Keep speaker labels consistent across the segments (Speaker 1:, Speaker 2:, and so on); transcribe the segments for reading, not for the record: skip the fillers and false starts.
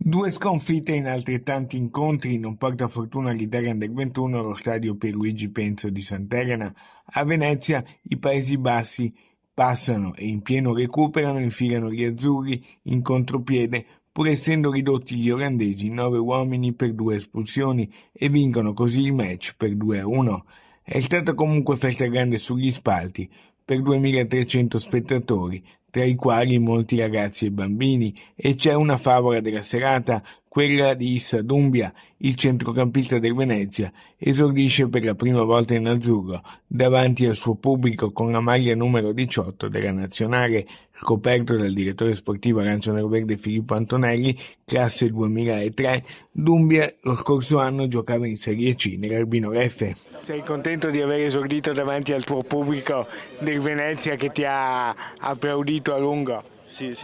Speaker 1: Due sconfitte in altrettanti incontri non porta fortuna all'Italia Under 21 allo stadio Pierluigi Penzo di Sant'Elena. A Venezia i Paesi Bassi passano e in pieno recuperano infilano gli azzurri in contropiede, pur essendo ridotti gli olandesi 9 uomini per 2 espulsioni e vincono così il match per 2-1. È stata comunque festa grande sugli spalti per 2300 spettatori, tra i quali molti ragazzi e bambini, e c'è una favola della serata, quella di Issa Doumbia, il centrocampista del Venezia, esordisce per la prima volta in azzurro, davanti al suo pubblico con la maglia numero 18 della nazionale, scoperto dal direttore sportivo arancio-nero-verde Filippo Antonelli, classe 2003, Doumbia lo scorso anno giocava in Serie C nell'Albino Leffe. Sei contento di aver esordito davanti al tuo pubblico del Venezia che ti ha applaudito a lungo?
Speaker 2: Sì,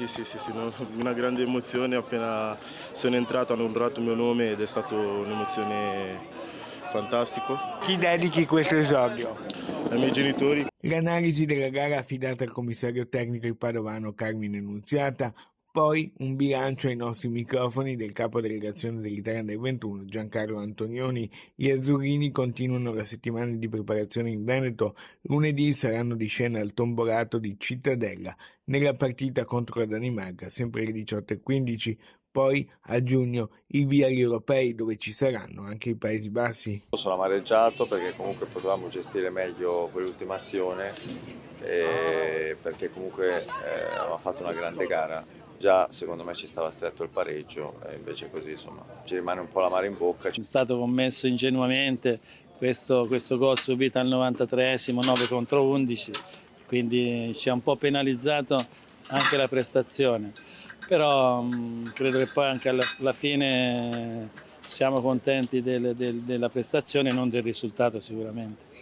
Speaker 2: no, una grande emozione, appena sono entrato hanno urlato il mio nome ed è stata un'emozione fantastica.
Speaker 1: Chi dedichi questo esordio?
Speaker 2: Ai miei genitori.
Speaker 1: L'analisi della gara affidata al commissario tecnico il padovano Carmine Nunziata, poi un bilancio ai nostri microfoni del capo delegazione dell'Italia Under 21 Giancarlo Antonioni. Gli azzurrini continuano la settimana di preparazione in Veneto. Lunedì saranno di scena al Tombolato di Cittadella nella partita contro la Danimarca, sempre alle 18:15. Poi a giugno i via agli europei dove ci saranno anche i Paesi Bassi.
Speaker 3: Sono amareggiato perché comunque potevamo gestire meglio quell'ultima azione perché comunque avevamo fatto una grande gara. Già secondo me ci stava stretto il pareggio e invece così insomma ci rimane un po' l'amaro in bocca.
Speaker 4: È stato commesso ingenuamente questo gol subito al 93esimo, 9 contro 11, quindi ci ha un po' penalizzato anche la prestazione. Però credo che poi anche alla fine siamo contenti della prestazione e non del risultato sicuramente.